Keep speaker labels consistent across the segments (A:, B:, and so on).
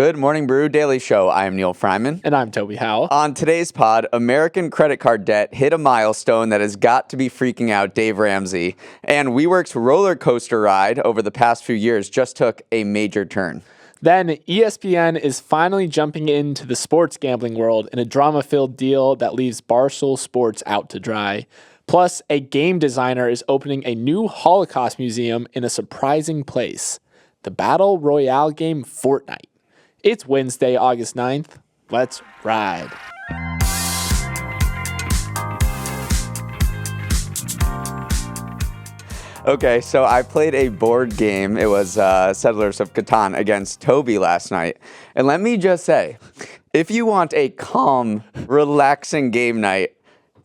A: Good morning, Brew Daily Show. I am Neal Freyman.
B: And I'm Toby Howell.
A: On today's pod, American credit card debt hit a milestone that has got to be freaking out Dave Ramsey. And WeWork's roller coaster ride over the past few years just took a major turn.
B: Then ESPN is finally jumping into the sports gambling world in a drama-filled deal that leaves Barstool Sports out to dry. Plus, a game designer is opening a new Holocaust museum in a surprising place, the Battle Royale game Fortnite. It's Wednesday, August 9th. Let's ride.
A: Okay, so I played a board game. It was Settlers of Catan against Toby last night. And let me just say, if you want a calm, relaxing game night,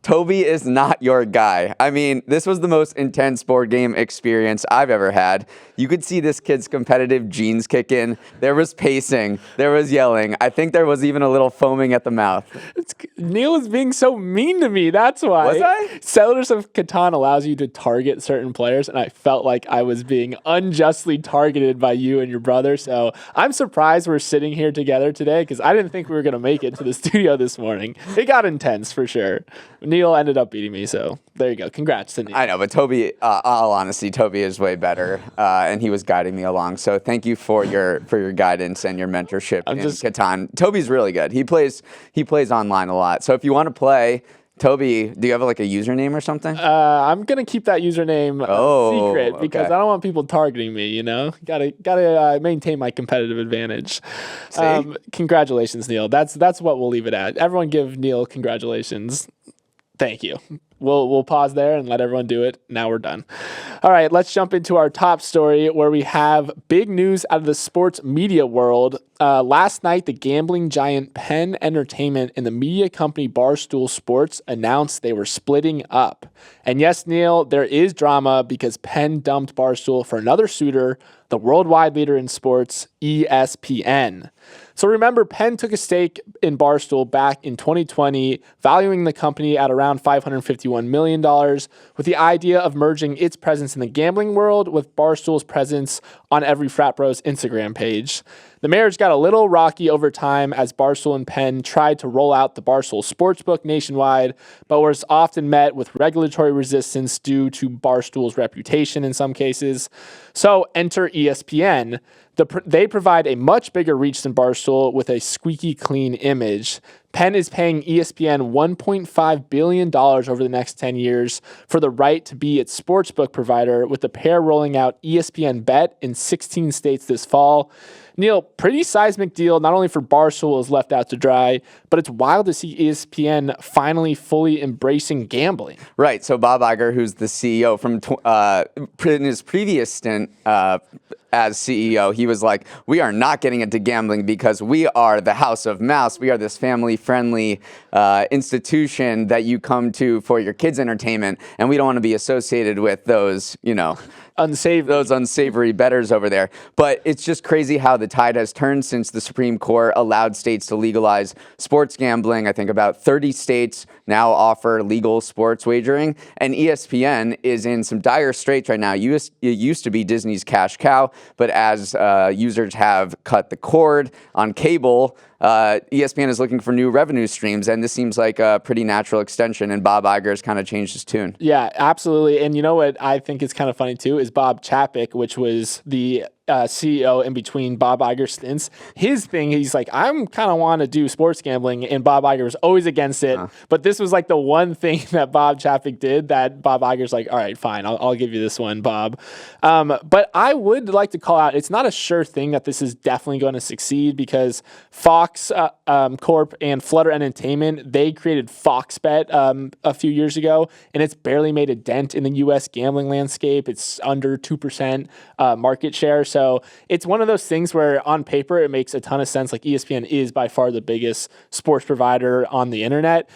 A: Toby is not your guy. I mean, this was the most intense board game experience I've ever had. You could see this kid's competitive genes kick in. There was pacing. There was yelling. I think there was even a little foaming at the mouth.
B: Neal is being so mean to me. That's why.
A: Was I?
B: Settlers of Catan allows you to target certain players, and I felt like I was being unjustly targeted by you and your brother. So I'm surprised we're sitting here together today because I didn't think we were going to make it to the studio this morning. It got intense for sure. Neal ended up beating me, so there you go. Congrats to Neal.
A: I know, but Toby, all honesty, Toby is way better, and he was guiding me along. So thank you for your guidance and your mentorship in Catan. Toby's really good. He plays online a lot. So if you want to play, Toby, do you have like a username or something?
B: I'm gonna keep that username secret because I don't want people targeting me. You know, gotta maintain my competitive advantage. Congratulations, Neal. That's what we'll leave it at. Everyone, give Neal congratulations. Thank you. We'll pause there and let everyone do it. Now we're done. All right, let's jump into our top story where we have big news out of the sports media world. Last night, the gambling giant Penn Entertainment and the media company Barstool Sports announced they were splitting up. And yes, Neal, there is drama because Penn dumped Barstool for another suitor, the worldwide leader in sports, ESPN. So remember, Penn took a stake in Barstool back in 2020, valuing the company at around $551 million, with the idea of merging its presence in the gambling world with Barstool's presence on every frat bro's Instagram page. The marriage got a little rocky over time as Barstool and Penn tried to roll out the Barstool Sportsbook nationwide, but was often met with regulatory resistance due to Barstool's reputation in some cases. So enter ESPN. They provide a much bigger reach than Barstool with a squeaky clean image. Penn is paying ESPN $1.5 billion over the next 10 years for the right to be its sportsbook provider, with the pair rolling out ESPN Bet in 16 states this fall. Neal, pretty seismic deal, not only for Barstool is left out to dry, but it's wild to see ESPN finally fully embracing gambling.
A: Right. So Bob Iger, who's the CEO in his previous stint as CEO, he was like, we are not getting into gambling because we are the House of Mouse. We are this family-friendly institution that you come to for your kids' entertainment, and we don't want to be associated with those, unsavory bettors over there. But it's just crazy how the tide has turned since the Supreme Court allowed states to legalize sports gambling. I think about 30 states now offer legal sports wagering, and ESPN is in some dire straits right now. It used to be Disney's cash cow, but as users have cut the cord on cable, ESPN is looking for new revenue streams, and this seems like a pretty natural extension, and Bob Iger has kind of changed his tune.
B: Yeah, absolutely. And you know what I think is kind of funny too is Bob Chapek, which was the CEO in between Bob Iger's stints. His thing, he's like, I'm kind of want to do sports gambling, and Bob Iger was always against it. But this was like the one thing that Bob Chapek did that Bob Iger's like, all right, fine, I'll give you this one, Bob. But I would like to call out, it's not a sure thing that this is definitely going to succeed because Fox Corp and Flutter Entertainment, they created Fox Bet a few years ago, and it's barely made a dent in the U.S. gambling landscape. It's under 2% market share. So it's one of those things where on paper it makes a ton of sense. Like ESPN is by far the biggest sports provider on the internet.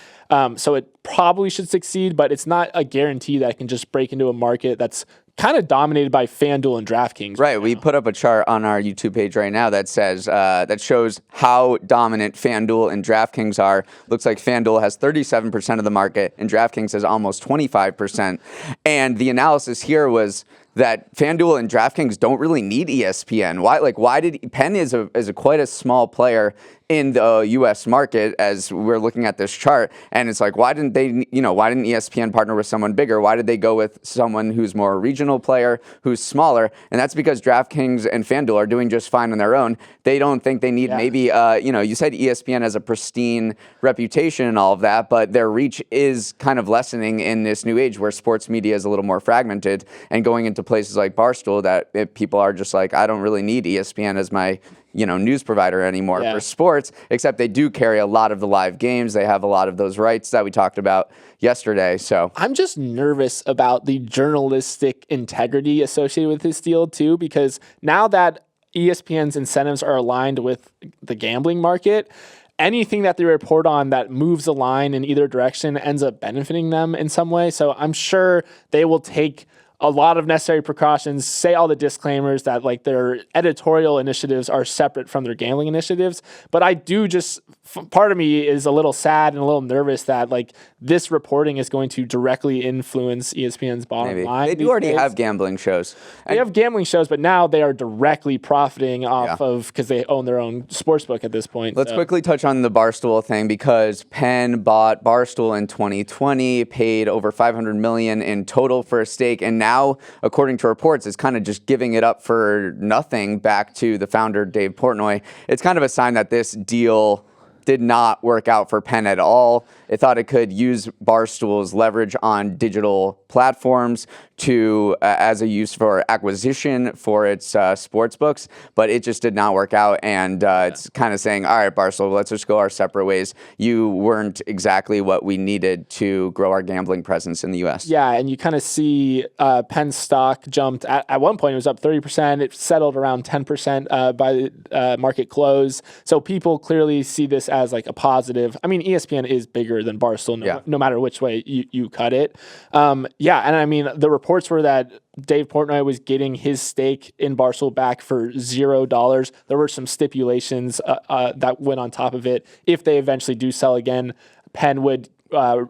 B: So it probably should succeed, but it's not a guarantee that it can just break into a market that's kind of dominated by FanDuel and DraftKings.
A: Right. We put up a chart on our YouTube page right now that says that shows how dominant FanDuel and DraftKings are. Looks like FanDuel has 37% of the market and DraftKings has almost 25%. And the analysis here was that FanDuel and DraftKings don't really need ESPN. Why did Penn is quite a small player in the U.S. market as we're looking at this chart, and it's like, why didn't ESPN partner with someone bigger? Why did they go with someone who's more a regional player, who's smaller? And that's because DraftKings and FanDuel are doing just fine on their own. They don't think they need maybe, you said ESPN has a pristine reputation and all of that, but their reach is kind of lessening in this new age where sports media is a little more fragmented and going into places like Barstool that people are just like, I don't really need ESPN as my news provider anymore for sports, except they do carry a lot of the live games. They have a lot of those rights that we talked about yesterday. So
B: I'm just nervous about the journalistic integrity associated with this deal too, because now that ESPN's incentives are aligned with the gambling market, anything that they report on that moves a line in either direction ends up benefiting them in some way. So I'm sure they will take a lot of necessary precautions, say all the disclaimers that like their editorial initiatives are separate from their gambling initiatives. But I do just, part of me is a little sad and a little nervous that like this reporting is going to directly influence ESPN's bottom line.
A: They do already have gambling shows.
B: They have gambling shows, but now they are directly profiting off of, because they own their own sportsbook at this point.
A: Let's quickly touch on the Barstool thing, because Penn bought Barstool in 2020, paid over $500 million in total for a stake, and now, according to reports, is kind of just giving it up for nothing back to the founder, Dave Portnoy. It's kind of a sign that this deal did not work out for Penn at all. It thought it could use Barstool's leverage on digital platforms to as a use for acquisition for its sports books, but it just did not work out. And it's kind of saying, all right, Barstool, let's just go our separate ways. You weren't exactly what we needed to grow our gambling presence in the U.S.
B: Yeah, and you kind of see Penn's stock jumped. At one point, it was up 30%. It settled around 10% by the market close. So people clearly see this as like a positive. I mean, ESPN is bigger than Barstool, no matter which way you cut it. And I mean, the reports were that Dave Portnoy was getting his stake in Barstool back for $0. There were some stipulations that went on top of it. If they eventually do sell again, Penn would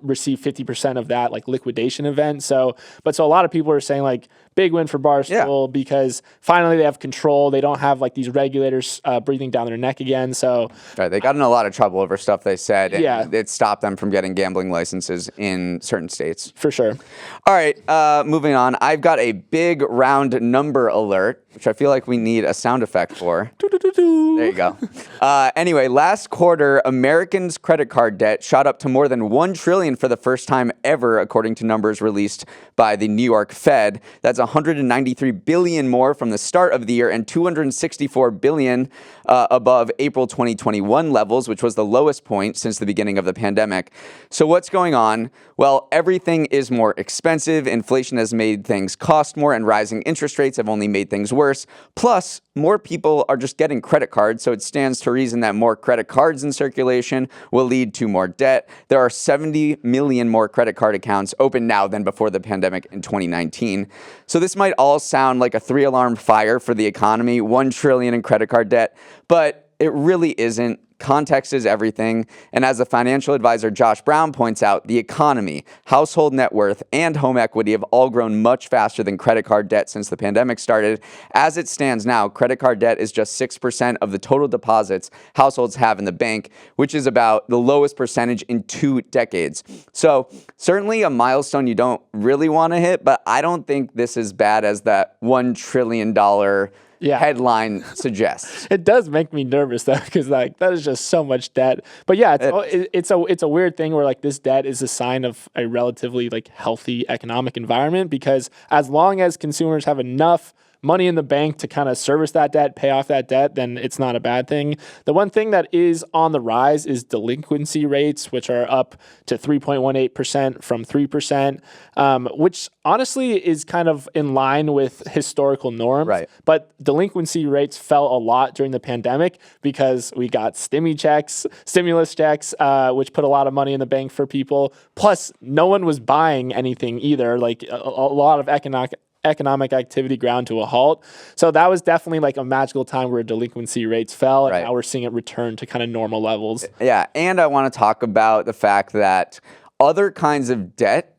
B: receive 50% of that like liquidation event. So a lot of people are saying like big win for Barstool because finally they have control. They don't have like these regulators breathing down their neck again. So
A: they got in a lot of trouble over stuff they said. And it stopped them from getting gambling licenses in certain states.
B: For sure.
A: All right, moving on. I've got a big round number alert, which I feel like we need a sound effect for. There you go. Anyway, last quarter, Americans' credit card debt shot up to more than $1 trillion for the first time ever, according to numbers released by the New York Fed. That's $193 billion more from the start of the year and $264 billion above April 2021 levels, which was the lowest point since the beginning of the pandemic. So what's going on? Well, everything is more expensive. Inflation has made things cost more, and rising interest rates have only made things worse. Plus, more people are just getting credit cards, so it stands to reason that more credit cards in circulation will lead to more debt. There are 70 million more credit card accounts open now than before the pandemic in 2019. So this might all sound like a 3-alarm fire for the economy, $1 trillion in credit card debt, but it really isn't. Context is everything. And as the financial advisor Josh Brown points out, the economy, household net worth, and home equity have all grown much faster than credit card debt since the pandemic started. As it stands now, credit card debt is just 6% of the total deposits households have in the bank, which is about the lowest percentage in 2 decades. So certainly a milestone you don't really want to hit, but I don't think this is bad as that $1 trillion headline suggests.
B: It does make me nervous though, because like that is just so much debt. But yeah, it's a weird thing where like this debt is a sign of a relatively like healthy economic environment, because as long as consumers have enough money in the bank to kind of service that debt, pay off that debt, then it's not a bad thing. The one thing that is on the rise is delinquency rates, which are up to 3.18% from 3%, which honestly is kind of in line with historical norms.
A: Right.
B: But delinquency rates fell a lot during the pandemic because we got stimulus checks, which put a lot of money in the bank for people. Plus, no one was buying anything either. Like a lot of economic activity ground to a halt. So that was definitely like a magical time where delinquency rates fell, and now we're seeing it return to kind of normal levels.
A: Yeah, and I want to talk about the fact that other kinds of debt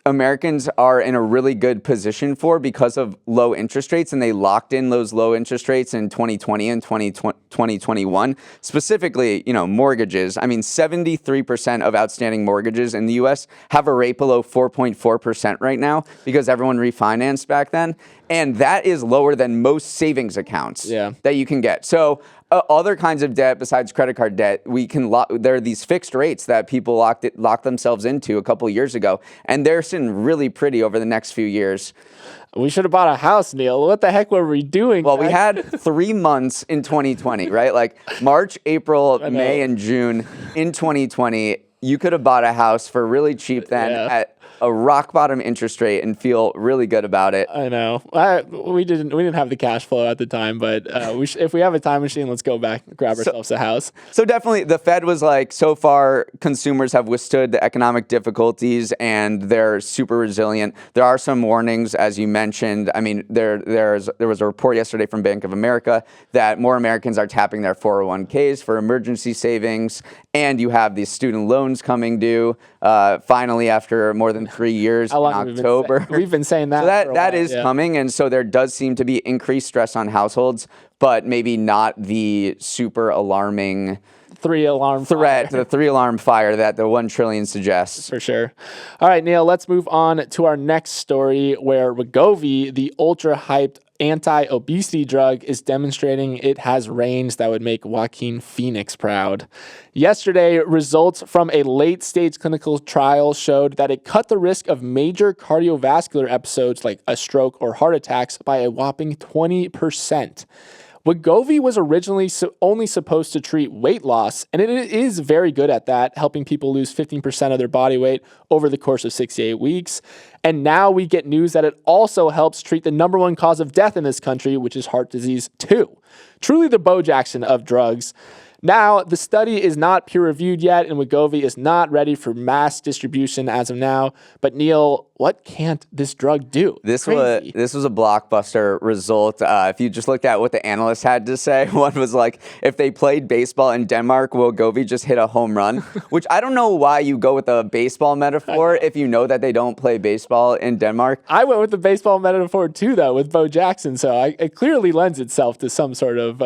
A: Americans are in a really good position for because of low interest rates, and they locked in those low interest rates in 2020 and 2021. Specifically, mortgages. I mean, 73% of outstanding mortgages in the U.S. have a rate below 4.4% right now because everyone refinanced back then. And that is lower than most savings accounts that you can get. So other kinds of debt besides credit card debt, there are these fixed rates that people locked themselves into a couple of years ago, and they're sitting really pretty over the next few years.
B: We should have bought a house, Neal. What the heck were we doing?
A: Well, we had 3 months in 2020, right? Like March, April, May, and June in 2020. You could have bought a house for really cheap then at a rock bottom interest rate and feel really good about it.
B: I know. We didn't have the cash flow at the time, but if we have a time machine, let's go back and grab ourselves a house.
A: So definitely the Fed was like, so far consumers have withstood the economic difficulties and they're super resilient. There are some warnings, as you mentioned. I mean, there was a report yesterday from Bank of America that more Americans are tapping their 401ks for emergency savings, and you have these student loans coming due finally after more than 3 years in October.
B: We've been saying that.
A: So that is coming, and so there does seem to be increased stress on households, but maybe not the super alarming
B: 3-alarm
A: threat,
B: fire.
A: the 3-alarm fire that the 1 trillion suggests.
B: For sure. All right, Neal, let's move on to our next story where Wegovy, the ultra-hyped anti-obesity drug, is demonstrating it has range that would make Joaquin Phoenix proud. Yesterday, results from a late-stage clinical trial showed that it cut the risk of major cardiovascular episodes like a stroke or heart attacks by a whopping 20%. Wegovy was originally only supposed to treat weight loss, and it is very good at that, helping people lose 15% of their body weight over the course of 68 weeks. And now we get news that it also helps treat the number one cause of death in this country, which is heart disease too. Truly the Bo Jackson of drugs. Now, the study is not peer-reviewed yet, and Wegovy is not ready for mass distribution as of now. But Neal, what can't this drug do?
A: This was a blockbuster result. If you just looked at what the analysts had to say, one was like, if they played baseball in Denmark, Wegovy just hit a home run, which I don't know why you go with a baseball metaphor if you know that they don't play baseball in Denmark.
B: I went with the baseball metaphor too, though, with Bo Jackson. So it clearly lends itself to some sort of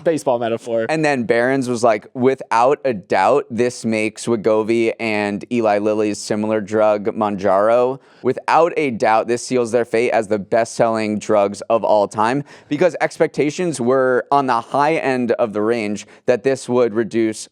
B: baseball metaphor.
A: And then Barron's was like, without a doubt, this makes Wegovy and Eli Lilly's similar drug, Mounjaro, without a doubt, this seals their fate as the best-selling drugs of all time, because expectations were on the high end of the range that this would reduce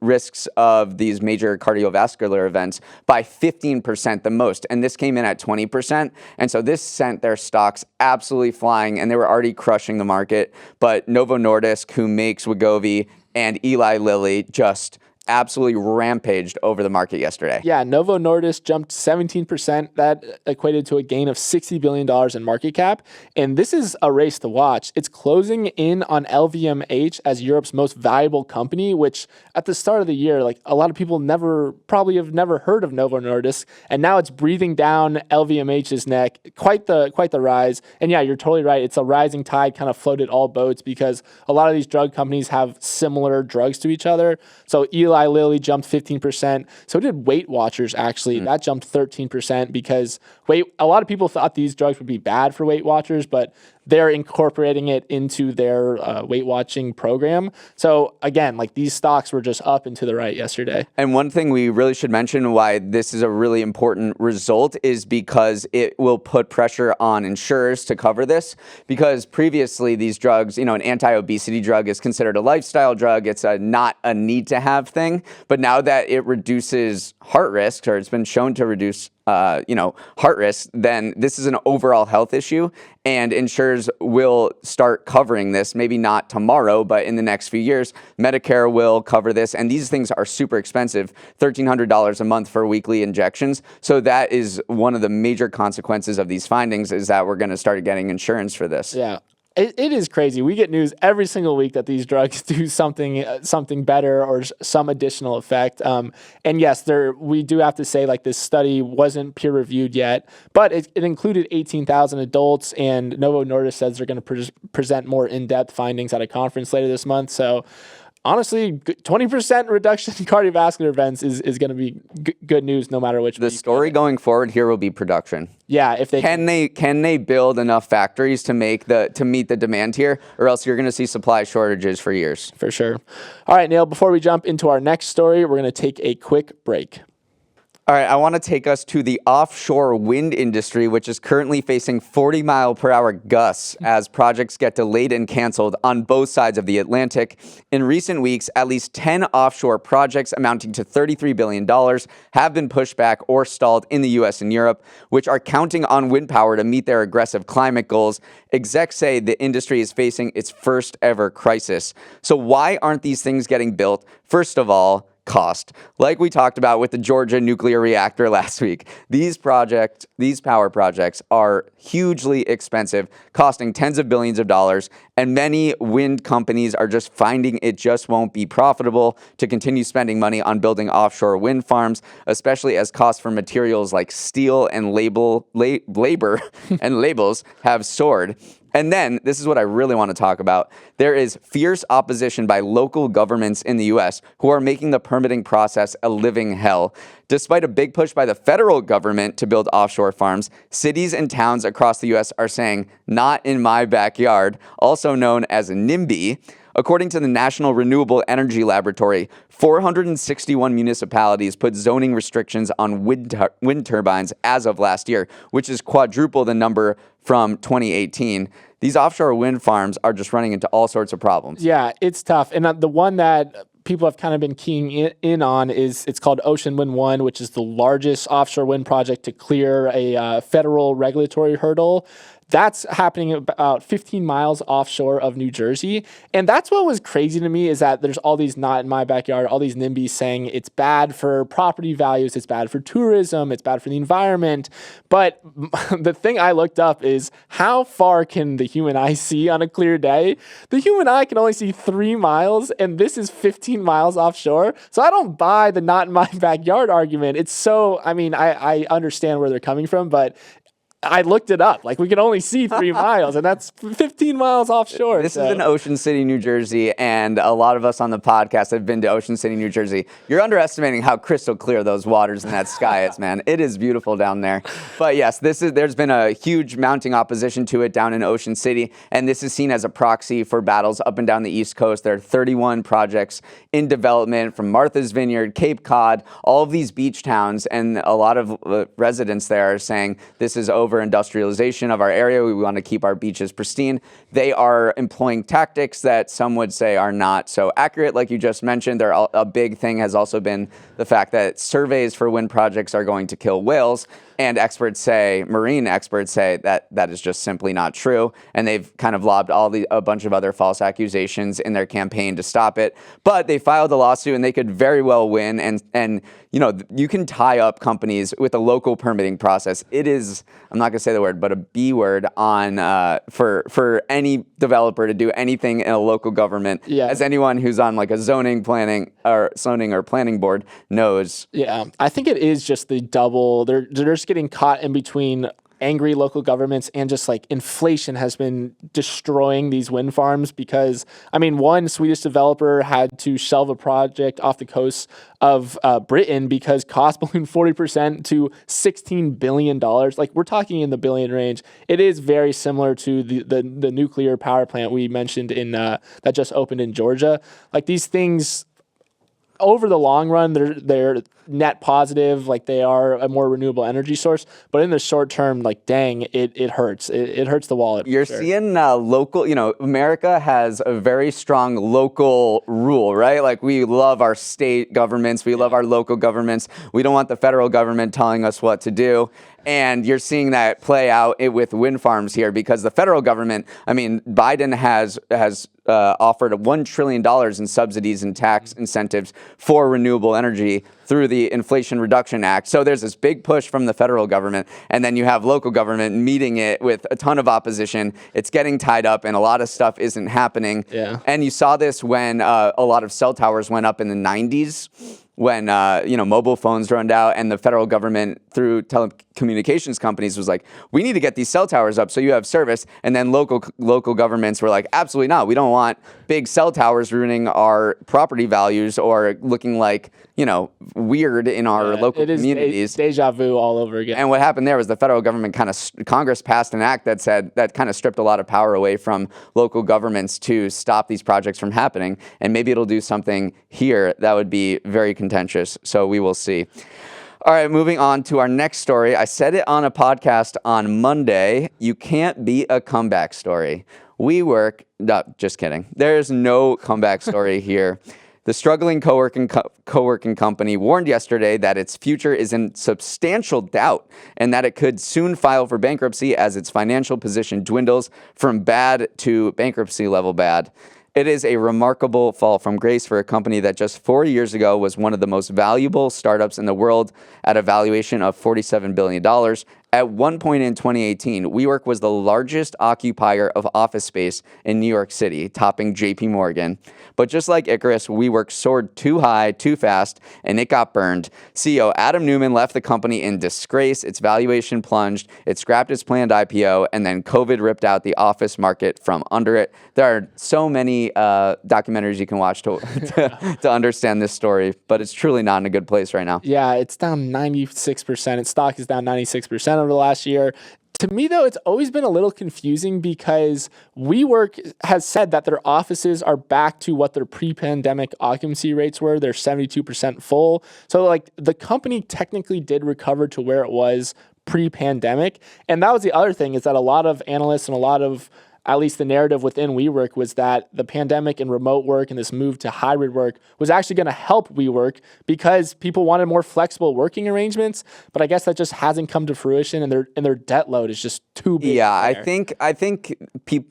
A: risks of these major cardiovascular events by 15% the most. And this came in at 20%. And so this sent their stocks absolutely flying, and they were already crushing the market. But Novo Nordisk, who makes Wegovy, and Eli Lilly just absolutely rampaged over the market yesterday.
B: Yeah, Novo Nordisk jumped 17%. That equated to a gain of $60 billion in market cap. And this is a race to watch. It's closing in on LVMH as Europe's most valuable company, which at the start of the year, like a lot of people probably have never heard of Novo Nordisk. And now it's breathing down LVMH's neck. Quite the rise. And yeah, you're totally right. It's a rising tide kind of floated all boats because a lot of these drug companies have similar drugs to each other. So Eli Lilly jumped 15%. So did Weight Watchers, actually. That jumped 13% because a lot of people thought these drugs would be bad for Weight Watchers, but they're incorporating it into their weight watching program. So again, like these stocks were just up and to the right yesterday.
A: And one thing we really should mention why this is a really important result is because it will put pressure on insurers to cover this. Because previously these drugs, an anti-obesity drug is considered a lifestyle drug. It's not a need to have thing. But now that it reduces heart risks, or it's been shown to reduce heart risk, then this is an overall health issue, and insurers will start covering this, maybe not tomorrow, but in the next few years. Medicare will cover this, and these things are super expensive, $1,300 a month for weekly injections. So that is one of the major consequences of these findings, is that we're going to start getting insurance for this.
B: Yeah. It is crazy. We get news every single week that these drugs do something better or some additional effect. And yes, we do have to say, like, this study wasn't peer reviewed yet, but it included 18,000 adults, and Novo Nordisk says they're going to present more in-depth findings at a conference later this month. So honestly, 20% reduction in cardiovascular events is going to be good news no matter which.
A: The story going forward here will be production.
B: Yeah, if they
A: can they build enough factories to meet the demand here, or else you're going to see supply shortages for years.
B: For sure. All right, Neal, before we jump into our next story, we're going to take a quick break.
A: All right, I want to take us to the offshore wind industry, which is currently facing 40-mile-per-hour gusts as projects get delayed and canceled on both sides of the Atlantic. In recent weeks, at least 10 offshore projects amounting to $33 billion have been pushed back or stalled in the U.S. and Europe, which are counting on wind power to meet their aggressive climate goals. Execs say the industry is facing its first ever crisis. So why aren't these things getting built? First of all, cost. Like we talked about with the Georgia nuclear reactor last week, these power projects are hugely expensive, costing tens of billions of dollars, and many wind companies are just finding it just won't be profitable to continue spending money on building offshore wind farms, especially as costs for materials like steel and labor and labels have soared. And then, this is what I really want to talk about. There is fierce opposition by local governments in the U.S. who are making the permitting process a living hell. Despite a big push by the federal government to build offshore farms, cities and towns across the U.S. are saying, "Not in my backyard," also known as NIMBY. According to the National Renewable Energy Laboratory, 461 municipalities put zoning restrictions on wind turbines as of last year, which is quadruple the number from 2018. These offshore wind farms are just running into all sorts of problems.
B: Yeah, it's tough. And the one that people have kind of been keying in on it's called Ocean Wind 1, which is the largest offshore wind project to clear a federal regulatory hurdle. That's happening about 15 miles offshore of New Jersey. And that's what was crazy to me, is that there's all these "not in my backyard," all these NIMBYs saying it's bad for property values, it's bad for tourism, it's bad for the environment. But the thing I looked up is, how far can the human eye see on a clear day? The human eye can only see 3 miles, and this is 15 miles offshore. So I don't buy the "not in my backyard" argument. It's so, I understand where they're coming from, but I looked it up. Like, we can only see 3 miles, and that's 15 miles offshore.
A: This is in Ocean City, New Jersey, and a lot of us on the podcast have been to Ocean City, New Jersey. You're underestimating how crystal clear those waters and that sky is, man. It is beautiful down there. But yes, there's been a huge mounting opposition to it down in Ocean City, and this is seen as a proxy for battles up and down the East Coast. There are 31 projects in development from Martha's Vineyard, Cape Cod, all of these beach towns, and a lot of residents there are saying this is over-industrialization of our area. We want to keep our beaches pristine. They are employing tactics that some would say are not so accurate. Like you just mentioned, a big thing has also been the fact that surveys for wind projects are going to kill whales. And marine experts say that is just simply not true. And they've kind of lobbed a bunch of other false accusations in their campaign to stop it. But they filed a lawsuit, and they could very well win. And you can tie up companies with a local permitting process. It is, I'm not going to say the word, but a B word on for any developer to do anything in a local government. Yeah. As anyone who's on like a zoning or planning board knows.
B: Yeah, I think it is just the double. They're just getting caught in between angry local governments, and just like inflation has been destroying these wind farms, because one Swedish developer had to shelve a project off the coast of Britain because costs ballooned 40% to $16 billion. Like, we're talking in the billion range. It is very similar to the nuclear power plant we mentioned that just opened in Georgia. Like, these things, over the long run, they're net positive, like they are a more renewable energy source. But in the short term, like, dang, it hurts. It hurts the wallet.
A: You're seeing local, America has a very strong local rule, right? Like, we love our state governments. We love our local governments. We don't want the federal government telling us what to do. And you're seeing that play out with wind farms here, because the federal government, Biden has offered $1 trillion in subsidies and tax incentives for renewable energy. through the Inflation Reduction Act. So there's this big push from the federal government, and then you have local government meeting it with a ton of opposition. It's getting tied up, and a lot of stuff isn't happening.
B: Yeah.
A: And you saw this when a lot of cell towers went up in the 90s. When mobile phones runned out, and the federal government through telecommunications companies was like, we need to get these cell towers up so you have service. And then local governments were like, absolutely not. We don't want big cell towers ruining our property values or looking like, weird in our local communities.
B: Deja vu all over again.
A: And what happened there was the federal government Congress passed an act that kind of stripped a lot of power away from local governments to stop these projects from happening. And maybe it'll do something here that would be very contentious. So we will see. All right, moving on to our next story. I said it on a podcast on Monday. You can't beat a comeback story. WeWork, no, just kidding. There's no comeback story here. The struggling co-working company warned yesterday that its future is in substantial doubt and that it could soon file for bankruptcy as its financial position dwindles from bad to bankruptcy level bad. It is a remarkable fall from grace for a company that just 4 years ago was one of the most valuable startups in the world at a valuation of $47 billion. At one point in 2018, WeWork was the largest occupier of office space in New York City, topping JP Morgan. But just like Icarus, WeWork soared too high, too fast, and it got burned. CEO Adam Neumann left the company in disgrace. Its valuation plunged. It scrapped its planned IPO, and then COVID ripped out the office market from under it. There are so many documentaries you can watch to understand this story, but it's truly not in a good place right now.
B: Yeah, it's down 96%. Its stock is down 96% over the last year. To me, though, it's always been a little confusing because WeWork has said that their offices are back to what their pre-pandemic occupancy rates were. They're 72% full. So, the company technically did recover to where it was pre-pandemic. And that was the other thing, is that a lot of analysts and a lot of, at least the narrative within WeWork, was that the pandemic and remote work and this move to hybrid work was actually going to help WeWork because people wanted more flexible working arrangements. But I guess that just hasn't come to fruition, and their debt load is just too big.
A: Yeah, I think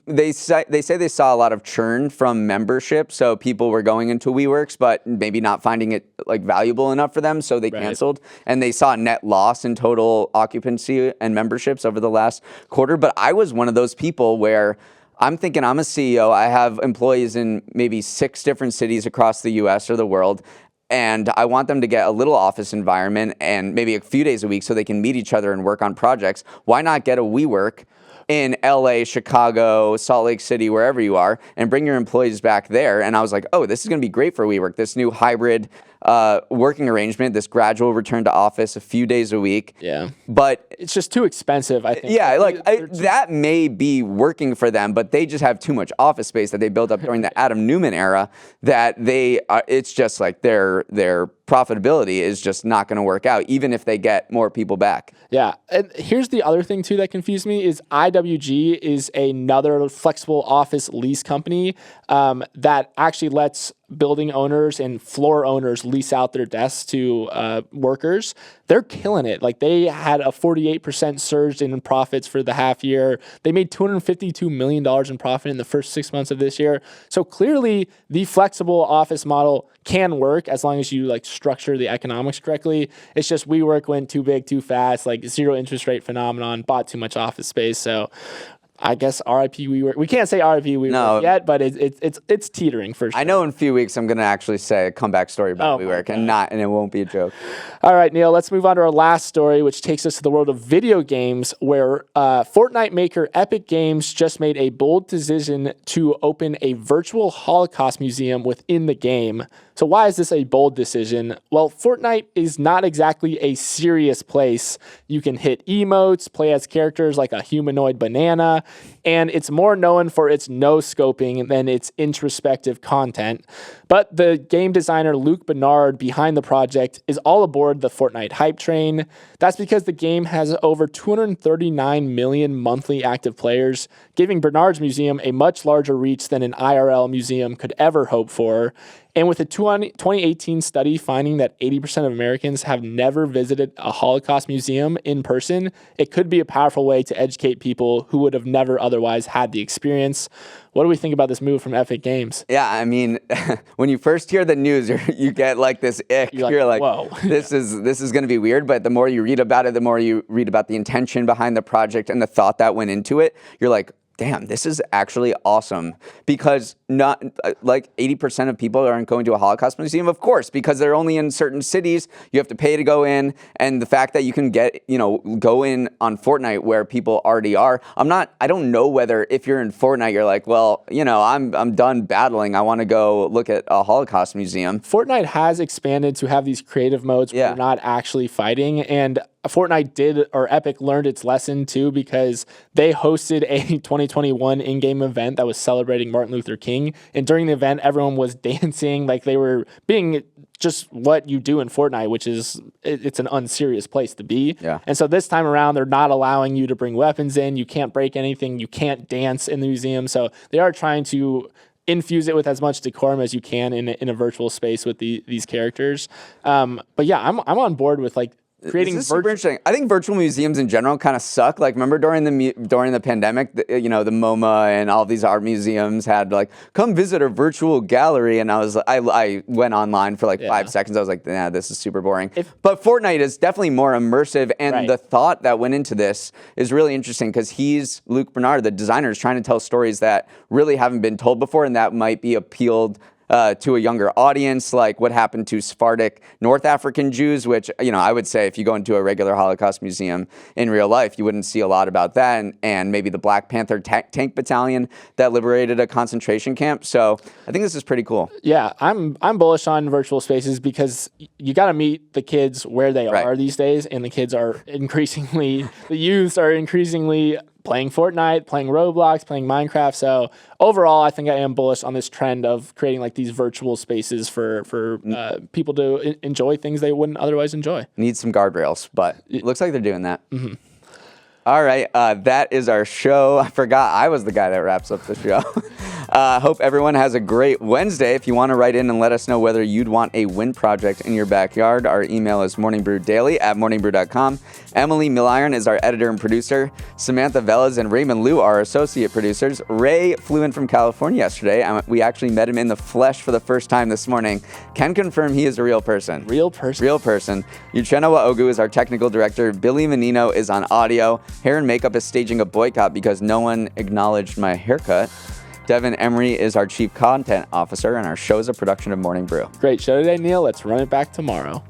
A: they say they saw a lot of churn from membership, so people were going into WeWorks, but maybe not finding it valuable enough for them, so they canceled. And they saw a net loss in total occupancy and memberships over the last quarter. But I was one of those people where I'm thinking, I'm a CEO. I have employees in maybe 6 different cities across the U.S. or the world, and I want them to get a little office environment and maybe a few days a week so they can meet each other and work on projects. Why not get a WeWork in LA, Chicago, Salt Lake City, wherever you are, and bring your employees back there? And I was like, oh, this is going to be great for WeWork, this new hybrid working arrangement, this gradual return to office a few days a week.
B: Yeah.
A: But
B: it's just too expensive, I think.
A: Yeah, that may be working for them, but they just have too much office space that they built up during the Adam Neumann era that it's just their profitability is just not going to work out, even if they get more people back.
B: Yeah. And here's the other thing, too, that confused me is IWG is another flexible office lease company that actually lets building owners and floor owners lease out their desks to workers. They're killing it. They had a 48% surge in profits for the half year. They made $252 million in profit in the first 6 months of this year. So clearly the flexible office model can work as long as you structure the economics correctly. It's just WeWork went too big, too fast, zero interest rate phenomenon, bought too much office space. So I guess RIP WeWork. We can't say RIP WeWork yet, but it's teetering for sure.
A: I know in a few weeks I'm going to actually say a comeback story about WeWork and it won't be a joke.
B: All right, Neal, let's move on to our last story, which takes us to the world of video games, where Fortnite maker Epic Games just made a bold decision to open a virtual Holocaust museum within the game. So why is this a bold decision? Well, Fortnite is not exactly a serious place. You can hit emotes, play as characters like a humanoid banana, and it's more known for its no-scoping than its introspective content. But the game designer Luke Bernard behind the project is all aboard the Fortnite hype train. That's because the game has over 239 million monthly active players, giving Bernard's museum a much larger reach than an IRL museum could ever hope for. And with a 2018 study finding that 80% of Americans have never visited a Holocaust museum in person, it could be a powerful way to educate people who would have never otherwise otherwise had the experience. What do we think about this move from Epic Games?
A: Yeah, I mean, when you first hear the news, you get like this ick. You're like,
B: whoa.
A: This is going to be weird. But the more you read about it, the more you read about the intention behind the project and the thought that went into it, you're like, damn, this is actually awesome, because not like 80% of people aren't going to a Holocaust museum, of course, because they're only in certain cities. You have to pay to go in, and the fact that you can go in on Fortnite where people already are. I don't know whether if you're in Fortnite, you're like, well, I'm done battling. I want to go look at a Holocaust museum.
B: Fortnite has expanded to have these creative modes where you're not actually fighting, and Fortnite Epic learned its lesson too, because they hosted a 2021 in-game event that was celebrating Martin Luther King. And during the event, everyone was dancing like they were being just what you do in Fortnite, which is it's an unserious place to be.
A: Yeah.
B: And so this time around, they're not allowing you to bring weapons in. You can't break anything. You can't dance in the museum. So they are trying to infuse it with as much decorum as you can in a virtual space with these characters. But yeah, I'm on board with like creating
A: this is super interesting. I think virtual museums in general kind of suck. Like, remember during the pandemic, the MoMA and all these art museums had like, come visit our virtual gallery, and I went online for like 5 seconds. I was like, nah, this is super boring. But Fortnite is definitely more immersive, and the thought that went into this is really interesting, because Luke Bernard, the designer, is trying to tell stories that really haven't been told before, and that might be appealed to a younger audience, like what happened to Sephardic North African Jews, which, I would say if you go into a regular Holocaust museum in real life, you wouldn't see a lot about that, and maybe the Black Panther tank battalion that liberated a concentration camp. So I think this is pretty cool.
B: Yeah, I'm bullish on virtual spaces, because you got to meet the kids where they are these days, and the youths are increasingly playing Fortnite, playing Roblox, playing Minecraft. So overall, I think I am bullish on this trend of creating like these virtual spaces for people to enjoy things they wouldn't otherwise enjoy.
A: Need some guardrails, but it looks like they're doing that. Mm-hmm. All right, that is our show. I forgot I was the guy that wraps up the show. Hope everyone has a great Wednesday. If you want to write in and let us know whether you'd want a wind project in your backyard, our email is morningbrew@morningbrew.com. Emily Milliron is our editor and producer. Samantha Velez and Raymond Liu are associate producers. Ray flew in from California yesterday, and we actually met him in the flesh for the first time this morning. Can confirm he is a real person.
B: Real person.
A: Real person. Uchenna Waogu is our technical director. Billy Menino is on audio. Hair and Makeup is staging a boycott because no one acknowledged my haircut. Devin Emery is our chief content officer, and our show is a production of Morning Brew.
B: Great show today, Neal. Let's run it back tomorrow.